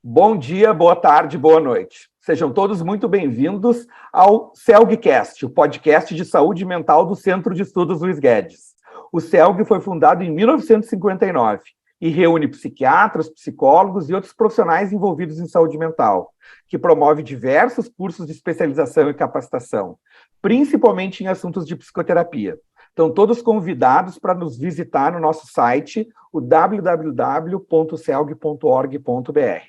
Bom dia, boa tarde, boa noite. Sejam todos muito bem-vindos ao CELGcast, o podcast de saúde mental do Centro de Estudos Luiz Guedes. O CELG foi fundado em 1959 e reúne psiquiatras, psicólogos e outros profissionais envolvidos em saúde mental, que promove diversos cursos de especialização e capacitação, principalmente em assuntos de psicoterapia. Estão todos convidados para nos visitar no nosso site, o www.celg.org.br.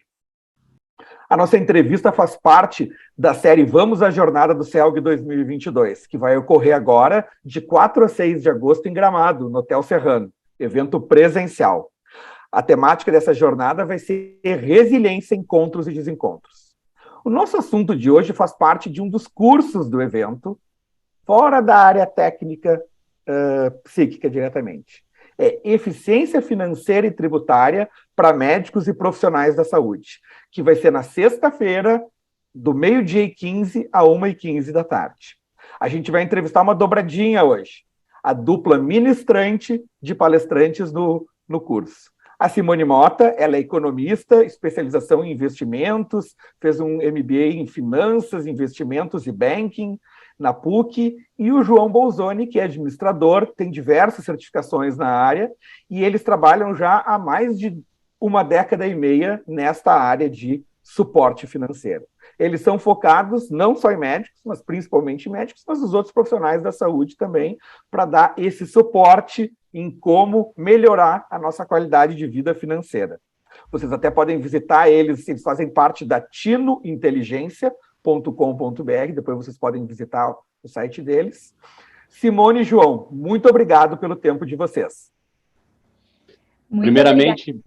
A nossa entrevista faz parte da série Vamos à Jornada do CELG 2022, que vai ocorrer agora de 4 a 6 de agosto em Gramado, no Hotel Serrano, evento presencial. A temática dessa jornada vai ser resiliência, encontros e desencontros. O nosso assunto de hoje faz parte de um dos cursos do evento, fora da área técnica psíquica diretamente. É eficiência financeira e tributária para médicos e profissionais da saúde, que vai ser na sexta-feira, do 12h15 a 1h15 da tarde. A gente vai entrevistar uma dobradinha hoje, a dupla ministrante de palestrantes no curso. A Simone Mota, ela é economista, especialização em investimentos, fez um MBA em finanças, investimentos e banking na PUC, e o João Bolzoni, que é administrador, tem diversas certificações na área, e eles trabalham já há mais de uma década e meia nesta área de suporte financeiro. Eles são focados não só em médicos, mas principalmente em médicos, mas os outros profissionais da saúde também, para dar esse suporte em como melhorar a nossa qualidade de vida financeira. Vocês até podem visitar eles fazem parte da tinointeligência.com.br, depois vocês podem visitar o site deles. Simone e João, muito obrigado pelo tempo de vocês. Muito Primeiramente,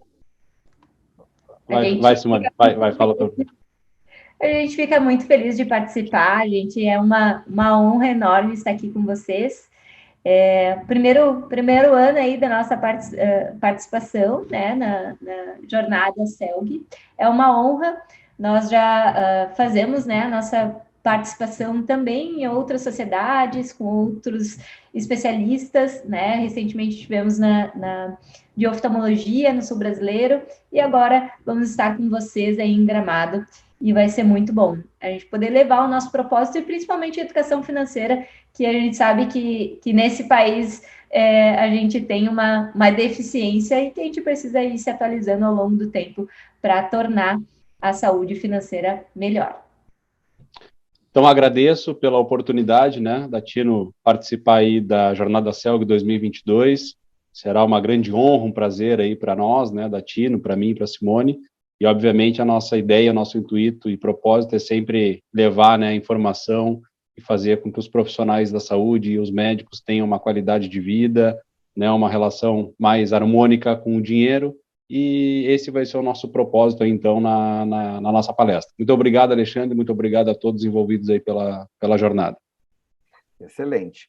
vai Simone, vai, fala tudo. A gente fica muito feliz de participar, gente, é uma honra enorme estar aqui com vocês. Primeiro ano aí da nossa participação, né, na jornada CELG, é uma honra. Nós já fazemos, né, a nossa participação também em outras sociedades, com outros especialistas, né, recentemente tivemos de oftalmologia no sul brasileiro, e agora vamos estar com vocês aí em Gramado, e vai ser muito bom a gente poder levar o nosso propósito, e principalmente a educação financeira, que a gente sabe que nesse país a gente tem uma deficiência e que a gente precisa ir se atualizando ao longo do tempo para tornar a saúde financeira melhor. Então, agradeço pela oportunidade, né, da Tino participar aí da Jornada CELG 2022. Será uma grande honra, um prazer aí para nós, né, da Tino, para mim e para a Simone. E, obviamente, a nossa ideia, nosso intuito e propósito é sempre levar, né, a informação e fazer com que os profissionais da saúde e os médicos tenham uma qualidade de vida, né, uma relação mais harmônica com o dinheiro, e esse vai ser o nosso propósito, aí, então, na nossa palestra. Muito obrigado, Alexandre, muito obrigado a todos envolvidos aí pela jornada. Excelente.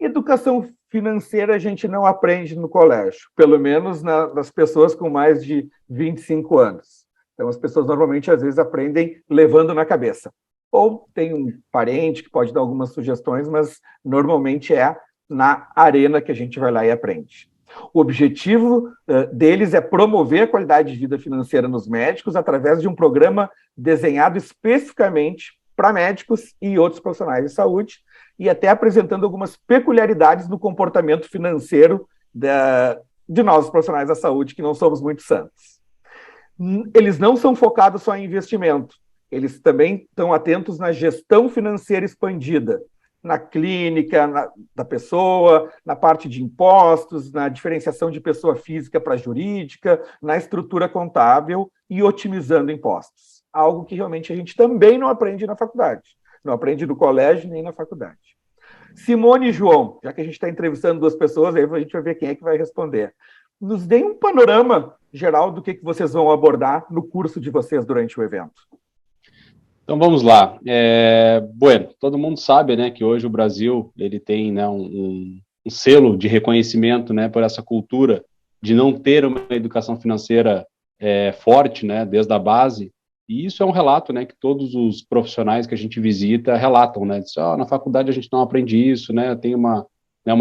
Educação financeira a gente não aprende no colégio, pelo menos nas pessoas com mais de 25 anos. Então, as pessoas normalmente, às vezes, aprendem levando na cabeça. Ou tem um parente que pode dar algumas sugestões, mas normalmente é na arena que a gente vai lá e aprende. O objetivo deles é promover a qualidade de vida financeira nos médicos através de um programa desenhado especificamente para médicos e outros profissionais de saúde, e até apresentando algumas peculiaridades do comportamento financeiro de nós, os profissionais da saúde, que não somos muito santos. Eles não são focados só em investimento, eles também estão atentos na gestão financeira expandida, na clínica da pessoa, na parte de impostos, na diferenciação de pessoa física para jurídica, na estrutura contábil e otimizando impostos. Algo que realmente a gente também não aprende na faculdade. Não aprende no colégio nem na faculdade. Simone e João, já que a gente está entrevistando duas pessoas, aí a gente vai ver quem é que vai responder. Nos deem um panorama geral do que vocês vão abordar no curso de vocês durante o evento. Então, vamos lá. Bueno, todo mundo sabe, né, que hoje o Brasil ele tem, né, um selo de reconhecimento, né, por essa cultura de não ter uma educação financeira forte, né, desde a base. E isso é um relato, né, que todos os profissionais que a gente visita relatam, né, diz, na faculdade a gente não aprende isso, né, tem uma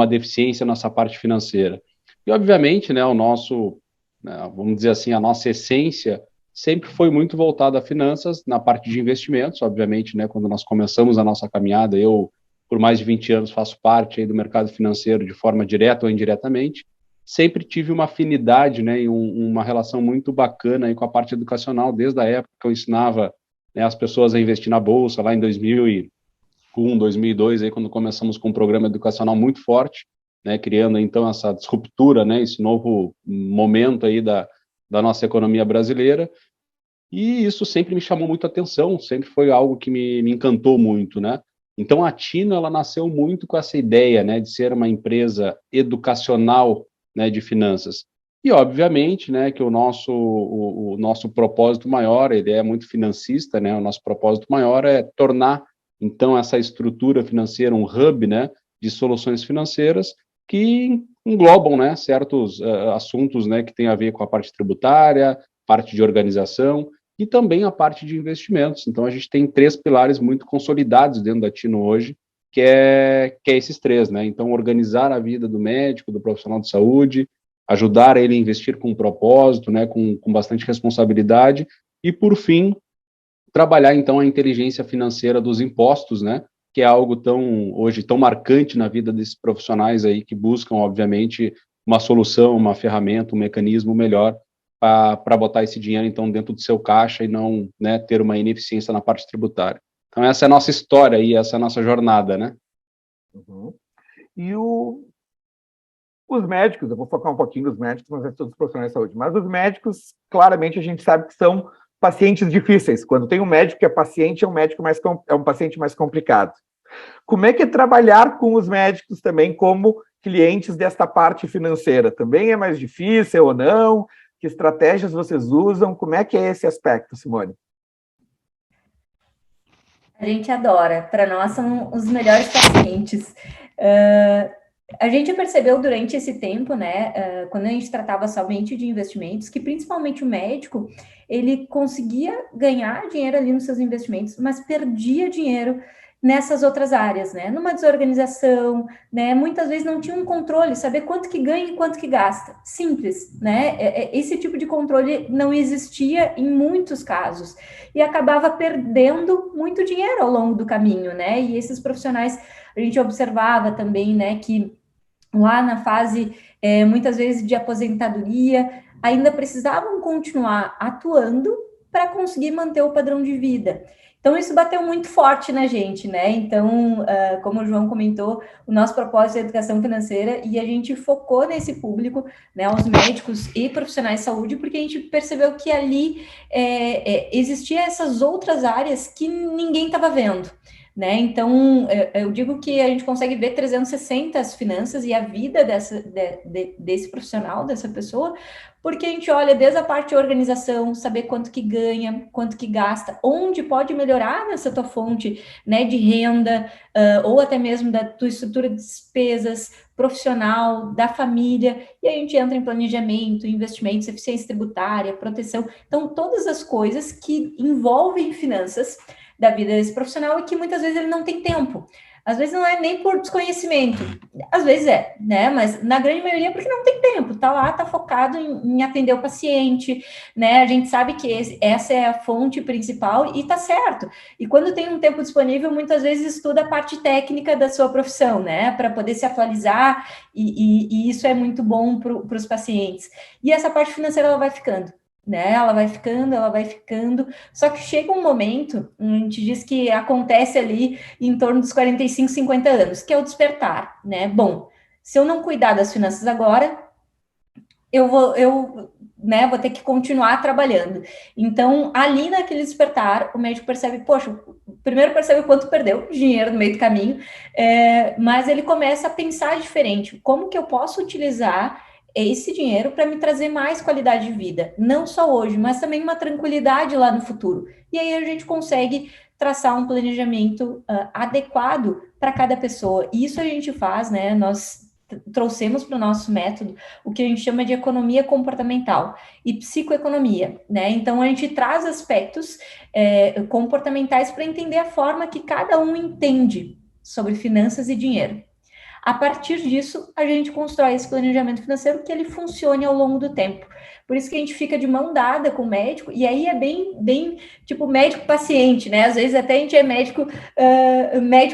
deficiência nessa parte financeira. E, obviamente, né, o nosso, né, vamos dizer assim, a nossa essência sempre foi muito voltado a finanças, na parte de investimentos, obviamente, né, quando nós começamos a nossa caminhada, eu, por mais de 20 anos, faço parte aí do mercado financeiro de forma direta ou indiretamente, sempre tive uma afinidade, né, e uma relação muito bacana aí com a parte educacional, desde a época que eu ensinava, né, as pessoas a investir na Bolsa, lá em 2001, 2002, aí, quando começamos com um programa educacional muito forte, né, criando, então, essa disruptura, né, esse novo momento aí da nossa economia brasileira, e isso sempre me chamou muito a atenção, sempre foi algo que me encantou muito, né? Então, a Tino, ela nasceu muito com essa ideia, né, de ser uma empresa educacional, né, de finanças. E, obviamente, né, que o nosso propósito maior, ele é muito financista, né, o nosso propósito maior é tornar, então, essa estrutura financeira um hub, né, de soluções financeiras que englobam, né, certos assuntos, né, que tem a ver com a parte tributária, parte de organização e também a parte de investimentos. Então, a gente tem 3 pilares muito consolidados dentro da Tino hoje, que é esses 3, né? Então, organizar a vida do médico, do profissional de saúde, ajudar ele a investir com propósito, né, com bastante responsabilidade, e, por fim, trabalhar, então, a inteligência financeira dos impostos, né, que é algo hoje tão marcante na vida desses profissionais aí que buscam, obviamente, uma solução, uma ferramenta, um mecanismo melhor para botar esse dinheiro, então, dentro do seu caixa e não, né, ter uma ineficiência na parte tributária. Então, essa é a nossa história e essa é a nossa jornada, né? Uhum. E os médicos, eu vou focar um pouquinho nos médicos, mas é todos os profissionais de saúde, mas os médicos, claramente, a gente sabe que são pacientes difíceis. Quando tem um médico que é paciente, é um paciente mais complicado. Como é que é trabalhar com os médicos também como clientes desta parte financeira? Também é mais difícil ou não? Que estratégias vocês usam? Como é que é esse aspecto, Simone? A gente adora. Para nós são os melhores pacientes. A gente percebeu durante esse tempo, né, quando a gente tratava somente de investimentos, que principalmente o médico, ele conseguia ganhar dinheiro ali nos seus investimentos, mas perdia dinheiro nessas outras áreas, né, numa desorganização, né, muitas vezes não tinha um controle, saber quanto que ganha e quanto que gasta, simples, né, esse tipo de controle não existia em muitos casos, e acabava perdendo muito dinheiro ao longo do caminho, né, e esses profissionais, a gente observava também, né, que lá na fase, muitas vezes, de aposentadoria, ainda precisavam continuar atuando para conseguir manter o padrão de vida. Então, isso bateu muito forte na gente, né? Então, como o João comentou, o nosso propósito é educação financeira e a gente focou nesse público, né, os médicos e profissionais de saúde, porque a gente percebeu que ali existia essas outras áreas que ninguém estava vendo. Né? Então, eu digo que a gente consegue ver 360 as finanças e a vida desse profissional, dessa pessoa, porque a gente olha desde a parte de organização, saber quanto que ganha, quanto que gasta, onde pode melhorar nessa tua fonte, né, de renda, ou até mesmo da tua estrutura de despesas, profissional, da família, e a gente entra em planejamento, investimentos, eficiência tributária, proteção, então todas as coisas que envolvem finanças da vida desse profissional e que muitas vezes ele não tem tempo. Às vezes não é nem por desconhecimento, às vezes é, né? Mas na grande maioria é porque não tem tempo, tá lá, tá focado em atender o paciente, né? A gente sabe que essa é a fonte principal e tá certo. E quando tem um tempo disponível, muitas vezes estuda a parte técnica da sua profissão, né? Para poder se atualizar, e isso é muito bom para os pacientes. E essa parte financeira ela vai ficando. Né? Ela vai ficando, só que chega um momento, a gente diz que acontece ali em torno dos 45, 50 anos, que é o despertar, né? Bom, se eu não cuidar das finanças agora, eu vou ter que continuar trabalhando. Então, ali naquele despertar, o médico percebe, poxa, primeiro percebe o quanto perdeu dinheiro no meio do caminho, mas ele começa a pensar diferente, como que eu posso utilizar esse dinheiro para me trazer mais qualidade de vida, não só hoje, mas também uma tranquilidade lá no futuro. E aí a gente consegue traçar um planejamento adequado para cada pessoa. E isso a gente faz, né? Nós trouxemos para o nosso método o que a gente chama de economia comportamental e psicoeconomia, né? Então a gente traz aspectos comportamentais para entender a forma que cada um entende sobre finanças e dinheiro. A partir disso, a gente constrói esse planejamento financeiro que ele funcione ao longo do tempo. Por isso que a gente fica de mão dada com o médico, e aí é bem tipo médico-paciente, né? Às vezes até a gente é médico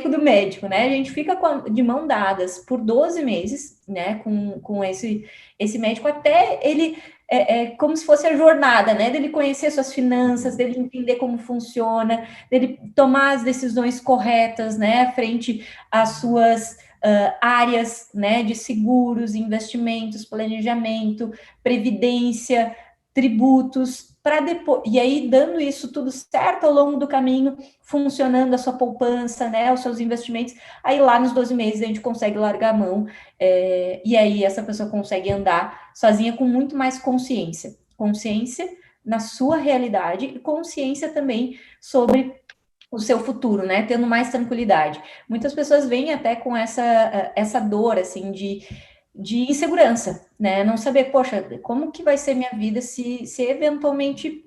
do médico, né? A gente fica de mão dadas por 12 meses, né? Com esse médico, até ele como se fosse a jornada, né? Dele conhecer suas finanças, dele entender como funciona, dele tomar as decisões corretas, né? Frente às suas áreas, né? De seguros, investimentos, planejamento, previdência, tributos, para depois, e aí dando isso tudo certo ao longo do caminho, funcionando a sua poupança, né, os seus investimentos, aí lá nos 12 meses a gente consegue largar a mão, e aí essa pessoa consegue andar sozinha com muito mais consciência na sua realidade e consciência também sobre o seu futuro, né, tendo mais tranquilidade. Muitas pessoas vêm até com essa dor, assim, de insegurança, né? Não saber, poxa, como que vai ser minha vida se eventualmente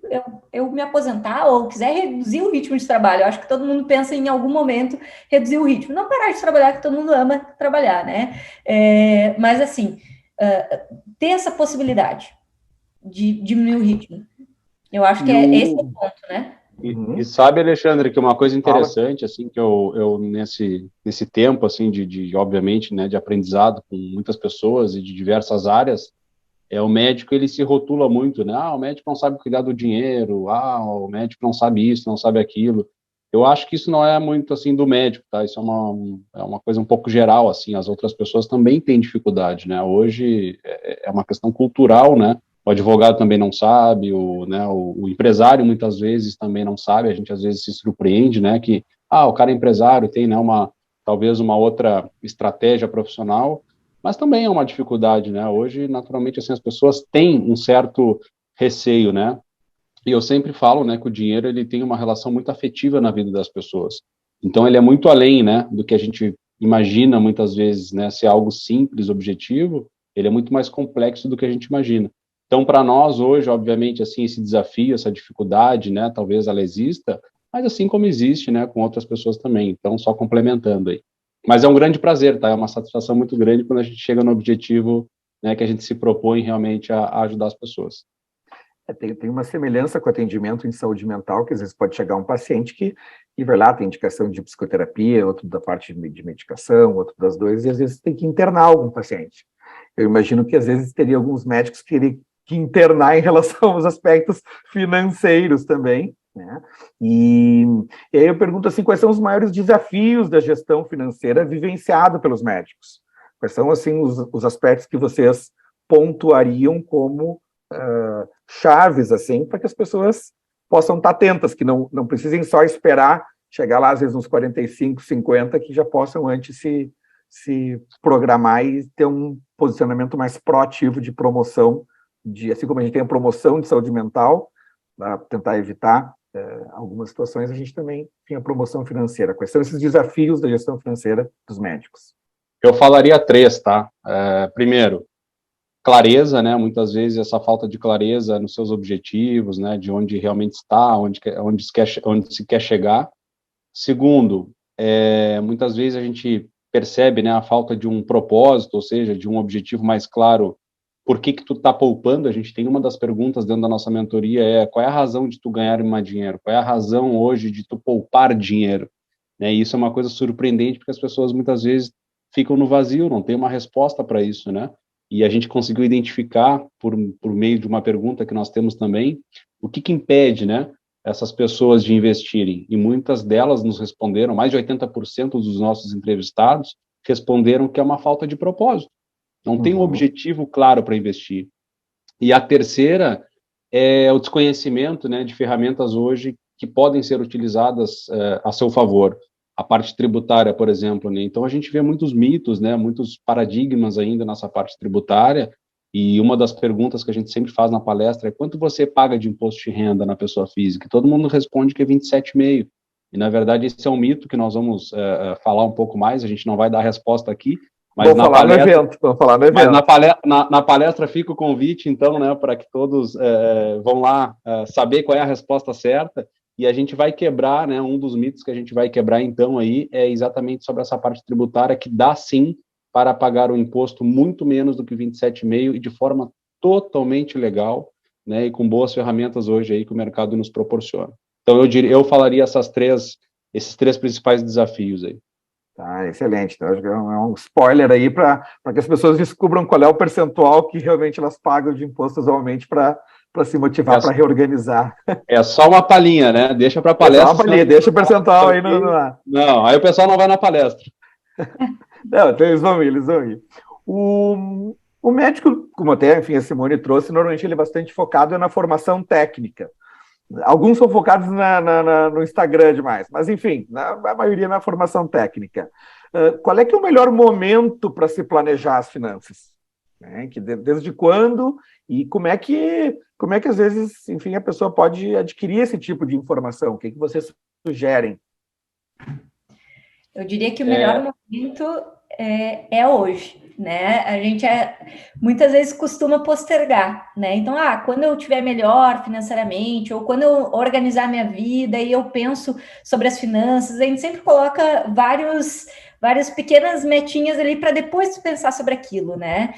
eu me aposentar ou quiser reduzir o ritmo de trabalho. Eu acho que todo mundo pensa em algum momento reduzir o ritmo. Não parar de trabalhar, que todo mundo ama trabalhar, né? Mas, assim, ter essa possibilidade de diminuir o ritmo. Eu acho que esse é o ponto, né? E sabe, Alexandre, que uma coisa interessante, assim, que eu nesse tempo, assim, obviamente, né, de aprendizado com muitas pessoas e de diversas áreas, o médico, ele se rotula muito, né, o médico não sabe cuidar do dinheiro, o médico não sabe isso, não sabe aquilo. Eu acho que isso não é muito, assim, do médico, tá, isso é uma coisa um pouco geral, assim, as outras pessoas também têm dificuldade, né, hoje é uma questão cultural, né, o advogado também não sabe, o empresário muitas vezes também não sabe, a gente às vezes se surpreende, né, que, o cara é empresário, tem, né, talvez uma outra estratégia profissional, mas também é uma dificuldade, né, hoje, naturalmente, assim, as pessoas têm um certo receio, né, e eu sempre falo, né, que o dinheiro, ele tem uma relação muito afetiva na vida das pessoas, então ele é muito além, né, do que a gente imagina muitas vezes, né, ser algo simples, objetivo, ele é muito mais complexo do que a gente imagina. Então, para nós hoje, obviamente, assim, esse desafio, essa dificuldade, né, talvez ela exista, mas assim como existe, né, com outras pessoas também. Então, só complementando aí. Mas é um grande prazer, tá? É uma satisfação muito grande quando a gente chega no objetivo, né, que a gente se propõe realmente a ajudar as pessoas. Tem uma semelhança com o atendimento em saúde mental, que às vezes pode chegar um paciente que vai lá, tem indicação de psicoterapia, outro da parte de medicação, outro das duas, e às vezes tem que internar algum paciente. Eu imagino que às vezes teria alguns médicos que teriam que internar em relação aos aspectos financeiros também, né? E aí eu pergunto assim, quais são os maiores desafios da gestão financeira vivenciado pelos médicos? Quais são, assim, os aspectos que vocês pontuariam como chaves, assim, para que as pessoas possam estar atentas, que não precisem só esperar chegar lá, às vezes, uns 45, 50, que já possam antes se programar e ter um posicionamento mais proativo de promoção, assim como a gente tem a promoção de saúde mental, para tentar evitar algumas situações, a gente também tem a promoção financeira. Quais são esses desafios da gestão financeira dos médicos? Eu falaria 3, tá? Primeiro, clareza, né? Muitas vezes essa falta de clareza nos seus objetivos, né? De onde realmente está, onde se quer chegar. Segundo, muitas vezes a gente percebe, né, a falta de um propósito, ou seja, de um objetivo mais claro. Por que tu tá poupando? A gente tem uma das perguntas dentro da nossa mentoria qual é a razão de tu ganhar mais dinheiro? Qual é a razão hoje de tu poupar dinheiro? Né? E isso é uma coisa surpreendente, porque as pessoas muitas vezes ficam no vazio, não tem uma resposta para isso, né? E a gente conseguiu identificar, por meio de uma pergunta que nós temos também, o que impede, né, essas pessoas de investirem. E muitas delas nos responderam, mais de 80% dos nossos entrevistados responderam que é uma falta de propósito. Não tem um objetivo claro para investir. E a terceira é o desconhecimento, né, de ferramentas hoje que podem ser utilizadas a seu favor. A parte tributária, por exemplo, né? Então a gente vê muitos mitos, né, muitos paradigmas ainda nessa parte tributária, e uma das perguntas que a gente sempre faz na palestra é quanto você paga de imposto de renda na pessoa física? E todo mundo responde que é 27,5%. E, na verdade, esse é um mito que nós vamos falar um pouco mais, a gente não vai dar a resposta aqui, mas vamos falar no evento. Mas na palestra fica o convite, então, né, para que todos vão lá saber qual é a resposta certa, e a gente vai quebrar, né, um dos mitos que a gente vai quebrar, então, aí, é exatamente sobre essa parte tributária, que dá, sim, para pagar o imposto muito menos do que 27,5% e de forma totalmente legal, né, e com boas ferramentas hoje aí que o mercado nos proporciona. Então, eu falaria esses três principais desafios aí. Tá, excelente. Então, acho que é um spoiler aí para que as pessoas descubram qual é o percentual que realmente elas pagam de imposto anualmente para se motivar, para reorganizar. É só uma palhinha, né? Deixa para palestra. É só uma palhinha, deixa o percentual aí no ar. Não, aí o pessoal não vai na palestra. Não, então eles vão ir. O médico, como até, enfim, a Simone trouxe, normalmente ele é bastante focado na formação técnica. Alguns são focados no Instagram demais, mas enfim, a maioria na formação técnica. Qual é que é o melhor momento para se planejar as finanças? Desde quando e como é que às vezes, enfim, a pessoa pode adquirir esse tipo de informação? O que vocês sugerem? Eu diria que o melhor momento é hoje, né? A gente muitas vezes costuma postergar, né? Então, quando eu estiver melhor financeiramente, ou quando eu organizar minha vida e eu penso sobre as finanças, a gente sempre coloca várias pequenas metinhas ali para depois pensar sobre aquilo, né?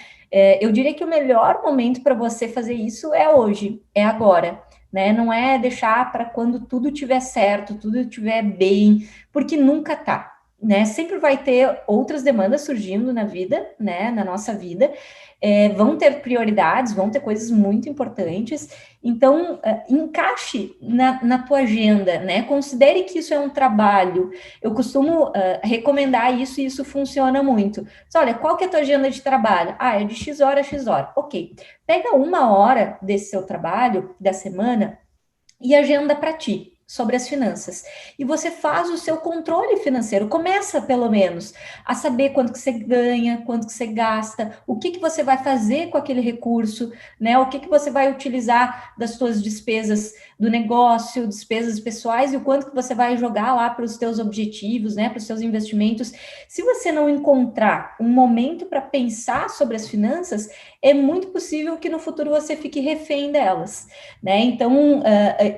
Eu diria que o melhor momento para você fazer isso é hoje, é agora. Né? Não é deixar para quando tudo estiver certo, tudo estiver bem, porque nunca tá. Né? Sempre vai ter outras demandas surgindo na vida, né? Na nossa vida, vão ter prioridades, vão ter coisas muito importantes, então encaixe na tua agenda, né? Considere que isso é um trabalho. Eu costumo recomendar isso e isso funciona muito. Mas, olha, qual que é a tua agenda de trabalho? É de X hora a X hora. Ok, pega 1 hora desse seu trabalho, da semana, e agenda para ti sobre as finanças. E você faz o seu controle financeiro. Começa, pelo menos, a saber quanto que você ganha, quanto que você gasta, o que você vai fazer com aquele recurso, né? O que você vai utilizar das suas despesas do negócio, despesas pessoais, e o quanto que você vai jogar lá para os teus objetivos, né? Para os seus investimentos. Se você não encontrar um momento para pensar sobre as finanças, é muito possível que no futuro você fique refém delas, né? Então,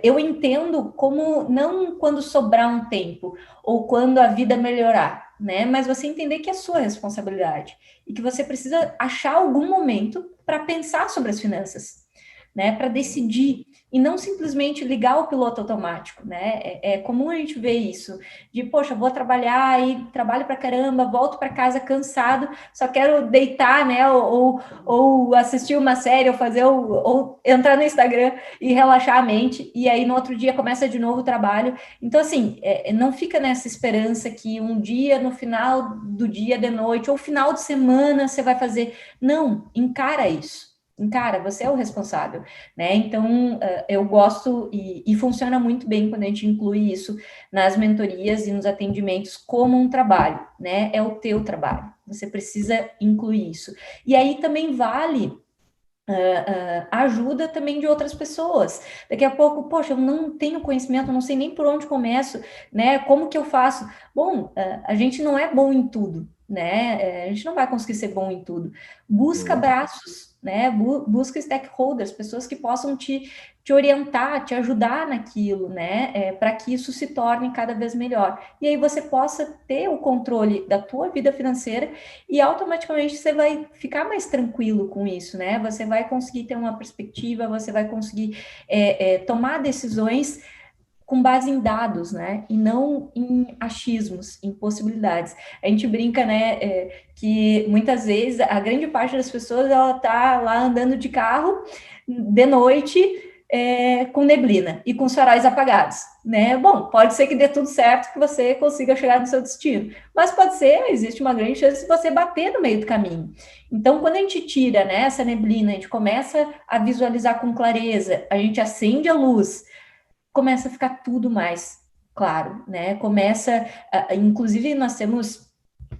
eu entendo como não quando sobrar um tempo ou quando a vida melhorar, né? Mas você entender que é sua responsabilidade e que você precisa achar algum momento para pensar sobre as finanças, né? Para decidir e não simplesmente ligar o piloto automático, né? É comum a gente ver isso, de, poxa, vou trabalhar e trabalho pra caramba, volto para casa cansado, só quero deitar, né? Ou assistir uma série, ou entrar no Instagram e relaxar a mente, e aí no outro dia começa de novo o trabalho. Então, assim, não fica nessa esperança que um dia, no final do dia, de noite, ou final de semana, você vai fazer. Não, encara isso. Cara, você é o responsável, né? Então, eu gosto e funciona muito bem quando a gente inclui isso nas mentorias e nos atendimentos como um trabalho, né? É o teu trabalho, você precisa incluir isso. E aí também vale ajuda também de outras pessoas. Daqui a pouco, poxa, eu não tenho conhecimento, não sei nem por onde começo, né? Como que eu faço? Bom, a gente não é bom em tudo, né? A gente não vai conseguir ser bom em tudo. Busca braços, né? Busca stakeholders, pessoas que possam te orientar, te ajudar naquilo, né? Para que isso se torne cada vez melhor. E aí você possa ter o controle da tua vida financeira e automaticamente você vai ficar mais tranquilo com isso, né? Você vai conseguir ter uma perspectiva, você vai conseguir tomar decisões com base em dados, né? E não em achismos, em possibilidades. A gente brinca, né, que muitas vezes a grande parte das pessoas ela tá lá andando de carro de noite com neblina e com os faróis apagados, né? Bom, pode ser que dê tudo certo, que você consiga chegar no seu destino, mas pode ser, existe uma grande chance de você bater no meio do caminho. Então, quando a gente tira, né, essa neblina, a gente começa a visualizar com clareza, a gente acende a luz, começa a ficar tudo mais claro, né? Inclusive, nós temos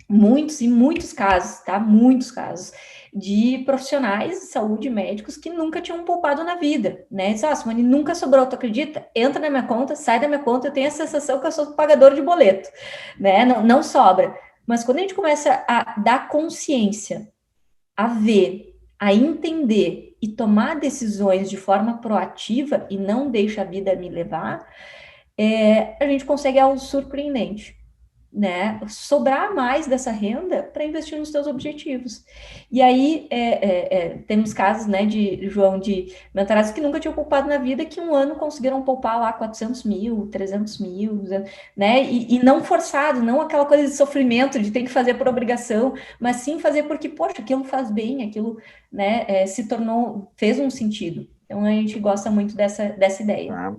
muitos casos, tá? Muitos casos de profissionais de saúde, médicos, que nunca tinham poupado na vida, né? Diz, Simone, nunca sobrou, tu acredita? Entra na minha conta, sai da minha conta, eu tenho a sensação que eu sou pagador de boleto, né? Não sobra. Mas quando a gente começa a dar consciência, a ver, a entender e tomar decisões de forma proativa e não deixa a vida me levar, a gente consegue algo surpreendente, né, sobrar mais dessa renda para investir nos teus objetivos. E aí temos casos, né, João, de mentorados que nunca tinham poupado na vida, que um ano conseguiram poupar lá 400 mil, 300 mil, né, e não forçado, não aquela coisa de sofrimento, de ter que fazer por obrigação, mas sim fazer porque, poxa, aquilo faz bem, aquilo, né, fez um sentido. Então, a gente gosta muito dessa ideia. Ah,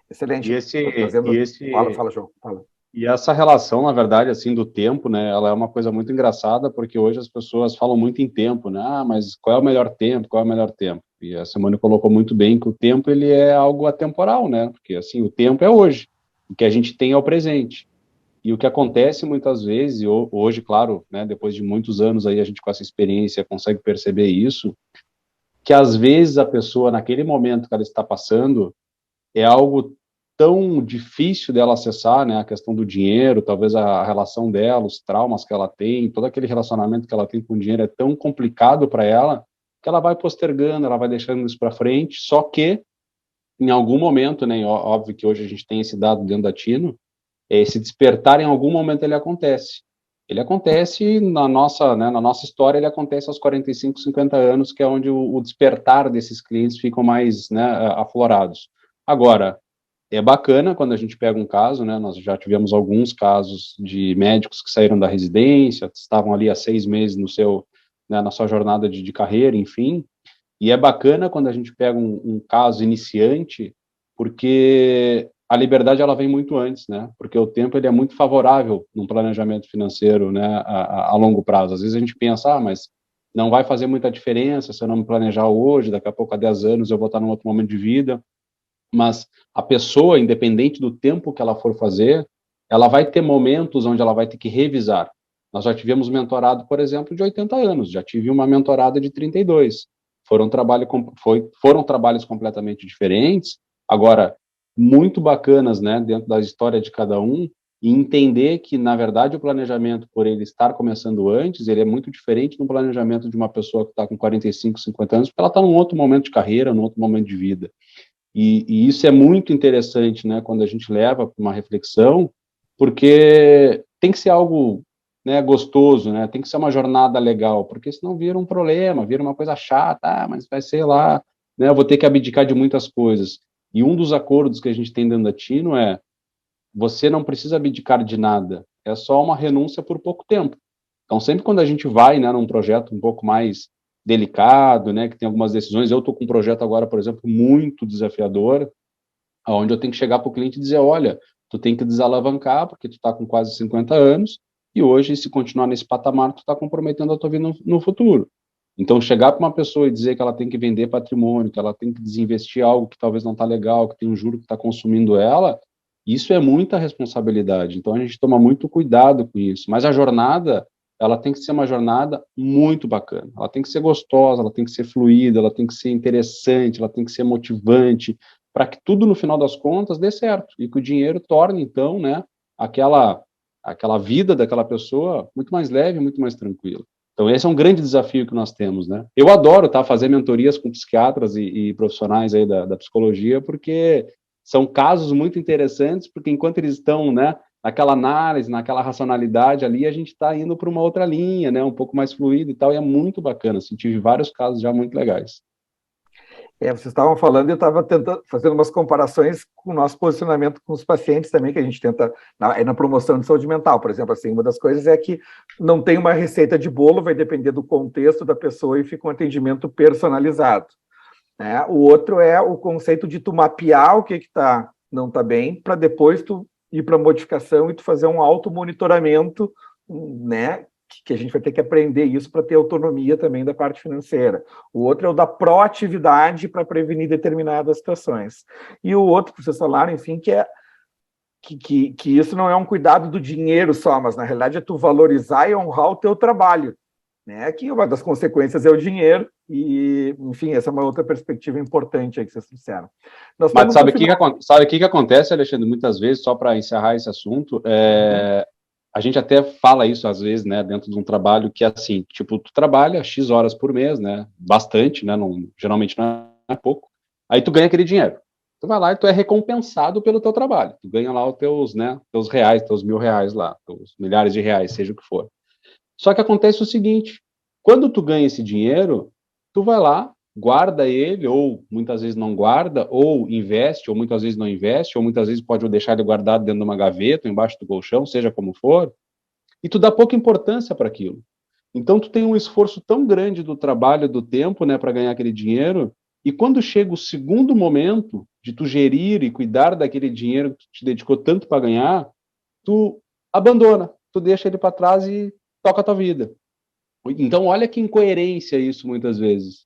excelente. E Fala, João. Fala. E essa relação, na verdade, assim, do tempo, né, ela é uma coisa muito engraçada, porque hoje as pessoas falam muito em tempo, né, mas qual é o melhor tempo, qual é o melhor tempo? E a Simone colocou muito bem que o tempo, ele é algo atemporal, né, porque, assim, o tempo é hoje, o que a gente tem é o presente. E o que acontece muitas vezes, e hoje, claro, né, depois de muitos anos aí, a gente com essa experiência consegue perceber isso, que às vezes a pessoa, naquele momento que ela está passando, é algo tão difícil dela acessar, né, a questão do dinheiro, talvez a relação dela, os traumas que ela tem, todo aquele relacionamento que ela tem com o dinheiro é tão complicado para ela, que ela vai postergando, ela vai deixando isso para frente, só que em algum momento, né, óbvio que hoje a gente tem esse dado dentro da Tino, esse despertar em algum momento ele acontece. Ele acontece né, na nossa história, ele acontece aos 45, 50 anos, que é onde o despertar desses clientes ficam mais, né, aflorados. Agora, é bacana quando a gente pega um caso, né, nós já tivemos alguns casos de médicos que saíram da residência, estavam ali há 6 meses né, na sua jornada de carreira, enfim, e é bacana quando a gente pega um caso iniciante, porque a liberdade ela vem muito antes, né? Porque o tempo ele é muito favorável num planejamento financeiro, né? A longo prazo. Às vezes a gente pensa, mas não vai fazer muita diferença se eu não me planejar hoje, daqui a pouco, há 10 anos, eu vou estar num outro momento de vida. Mas a pessoa, independente do tempo que ela for fazer, ela vai ter momentos onde ela vai ter que revisar. Nós já tivemos mentorado, por exemplo, de 80 anos, já tive uma mentorada de 32. Foram trabalhos completamente diferentes, agora, muito bacanas, né, dentro da história de cada um, e entender que, na verdade, o planejamento, por ele estar começando antes, ele é muito diferente do planejamento de uma pessoa que está com 45, 50 anos, porque ela está num outro momento de carreira, num outro momento de vida. E isso é muito interessante, né, quando a gente leva para uma reflexão, porque tem que ser algo, né, gostoso, né, tem que ser uma jornada legal, porque senão vira um problema, vira uma coisa chata, mas vai ser lá, né, eu vou ter que abdicar de muitas coisas. E um dos acordos que a gente tem dentro da Tino é, você não precisa abdicar de nada, é só uma renúncia por pouco tempo. Então, sempre quando a gente vai, né, num projeto um pouco mais delicado, né, que tem algumas decisões, eu estou com um projeto agora, por exemplo, muito desafiador, onde eu tenho que chegar para o cliente e dizer, olha, tu tem que desalavancar, porque tu está com quase 50 anos, e hoje, se continuar nesse patamar, tu está comprometendo a tua vida no futuro. Então, chegar para uma pessoa e dizer que ela tem que vender patrimônio, que ela tem que desinvestir algo que talvez não está legal, que tem um juro que está consumindo ela, isso é muita responsabilidade. Então, a gente toma muito cuidado com isso. Mas a jornada, ela tem que ser uma jornada muito bacana. Ela tem que ser gostosa, ela tem que ser fluida, ela tem que ser interessante, ela tem que ser motivante, para que tudo, no final das contas, dê certo. E que o dinheiro torne, então, né, aquela vida daquela pessoa muito mais leve, muito mais tranquila. Então, esse é um grande desafio que nós temos, né? Eu adoro, tá, fazer mentorias com psiquiatras e profissionais aí da psicologia, porque são casos muito interessantes, porque enquanto eles estão, né, naquela análise, naquela racionalidade ali, a gente está indo para uma outra linha, né, um pouco mais fluido e tal, e é muito bacana, assim, tive vários casos já muito legais. Vocês estavam falando e eu estava tentando fazendo umas comparações com o nosso posicionamento com os pacientes também, que a gente tenta na promoção de saúde mental, por exemplo, assim, uma das coisas é que não tem uma receita de bolo, vai depender do contexto da pessoa e fica um atendimento personalizado. Né? O outro é o conceito de tu mapear o que não está bem, para depois tu ir para modificação e tu fazer um automonitoramento, né? Que a gente vai ter que aprender isso para ter autonomia também da parte financeira. O outro é o da proatividade para prevenir determinadas situações. E o outro que vocês falaram, enfim, que isso não é um cuidado do dinheiro só, mas na realidade é tu valorizar e honrar o teu trabalho, né? Que uma das consequências é o dinheiro e, enfim, essa é uma outra perspectiva importante aí que vocês disseram. Mas sabe o que acontece, Alexandre, muitas vezes, só para encerrar esse assunto, a gente até fala isso às vezes, né, dentro de um trabalho que é assim, tipo, tu trabalha X horas por mês, né, bastante, né, geralmente não é pouco, aí tu ganha aquele dinheiro. tu vai lá e tu é recompensado pelo teu trabalho. Tu ganha lá os teus, né, teus reais, teus R$ 1.000 lá, teus milhares de reais, seja o que for. Só que acontece o seguinte, quando tu ganha esse dinheiro, tu vai lá, guarda ele, ou muitas vezes não guarda, ou investe, ou muitas vezes não investe, ou muitas vezes pode deixar ele guardado dentro de uma gaveta, embaixo do colchão, seja como for, e tu dá pouca importância para aquilo. Então, tu tem um esforço tão grande do trabalho, do tempo, né, para ganhar aquele dinheiro, e quando chega o segundo momento de tu gerir e cuidar daquele dinheiro que tu te dedicou tanto para ganhar, tu abandona, tu deixa ele para trás e toca a tua vida. Então, olha que incoerência isso muitas vezes,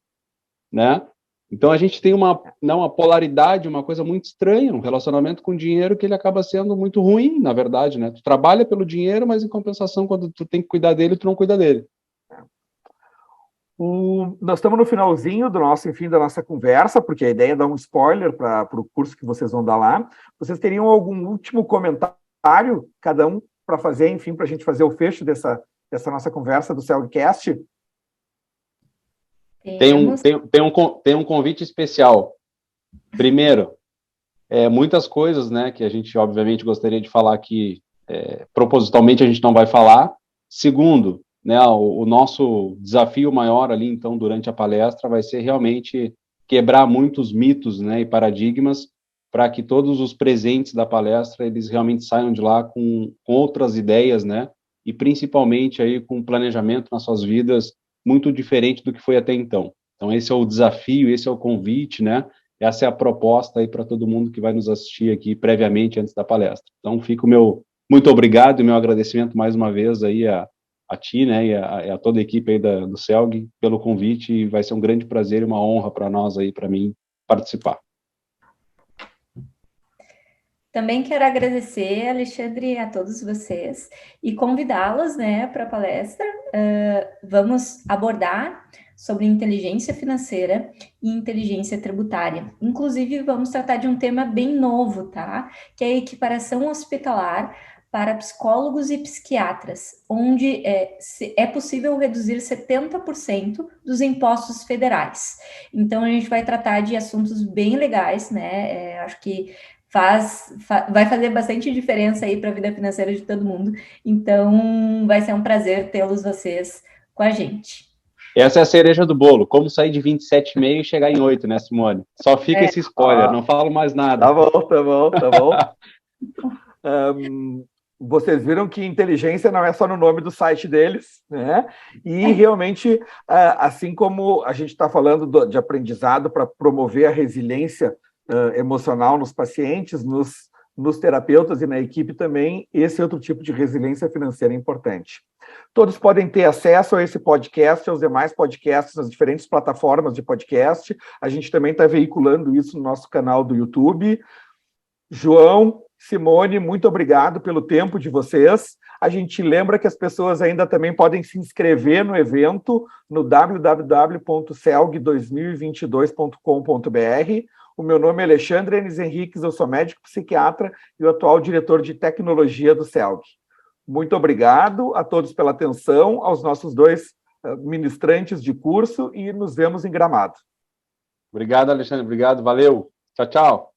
né? Então, a gente tem uma polaridade, uma coisa muito estranha, um relacionamento com dinheiro que ele acaba sendo muito ruim, na verdade, né? Tu trabalha pelo dinheiro, mas em compensação, quando tu tem que cuidar dele, tu não cuida dele. Nós estamos no finalzinho do nosso, enfim, da nossa conversa, porque a ideia é dar um spoiler para o curso que vocês vão dar lá. Vocês teriam algum último comentário, cada um, para fazer, enfim, para a gente fazer o fecho dessa nossa conversa do CELGcast? Tem um convite especial. Primeiro, muitas coisas, né, que a gente, obviamente, gostaria de falar aqui, propositalmente a gente não vai falar. Segundo, né, o nosso desafio maior ali, então, durante a palestra, vai ser realmente quebrar muitos mitos, né, e paradigmas, para que todos os presentes da palestra, eles realmente saiam de lá com outras ideias, né, e principalmente aí com um planejamento nas suas vidas muito diferente do que foi até então. Então, esse é o desafio, esse é o convite, né, essa é a proposta aí para todo mundo que vai nos assistir aqui previamente antes da palestra. Então, fica o meu muito obrigado e meu agradecimento mais uma vez aí a ti, né, e a toda a equipe aí do CELG pelo convite, e vai ser um grande prazer e uma honra para nós aí, para mim, participar. Também quero agradecer, Alexandre, a todos vocês e convidá-los, né, para a palestra. Vamos abordar sobre inteligência financeira e inteligência tributária. Inclusive, vamos tratar de um tema bem novo, tá? Que é a equiparação hospitalar para psicólogos e psiquiatras, onde é possível reduzir 70% dos impostos federais. Então, a gente vai tratar de assuntos bem legais, né? Acho que vai fazer bastante diferença aí para a vida financeira de todo mundo. Então, vai ser um prazer tê-los vocês com a gente. Essa é a cereja do bolo. Como sair de 27,5 e chegar em 8, né, Simone? Só fica esse spoiler, não falo mais nada. Tá bom. Vocês viram que inteligência não é só no nome do site deles, né? E realmente, assim como a gente está falando de aprendizado para promover a resiliência emocional nos pacientes, nos terapeutas e na equipe também, esse outro tipo de resiliência financeira é importante. Todos podem ter acesso a esse podcast, aos demais podcasts, nas diferentes plataformas de podcast. A gente também está veiculando isso no nosso canal do YouTube. João, Simone, muito obrigado pelo tempo de vocês. A gente lembra que as pessoas ainda também podem se inscrever no evento no www.celg2022.com.br. O meu nome é Alexandre Enes Henriques, eu sou médico psiquiatra e o atual diretor de tecnologia do CELG. Muito obrigado a todos pela atenção, aos nossos dois ministrantes de curso, e nos vemos em Gramado. Obrigado, Alexandre. Obrigado, valeu. Tchau, tchau.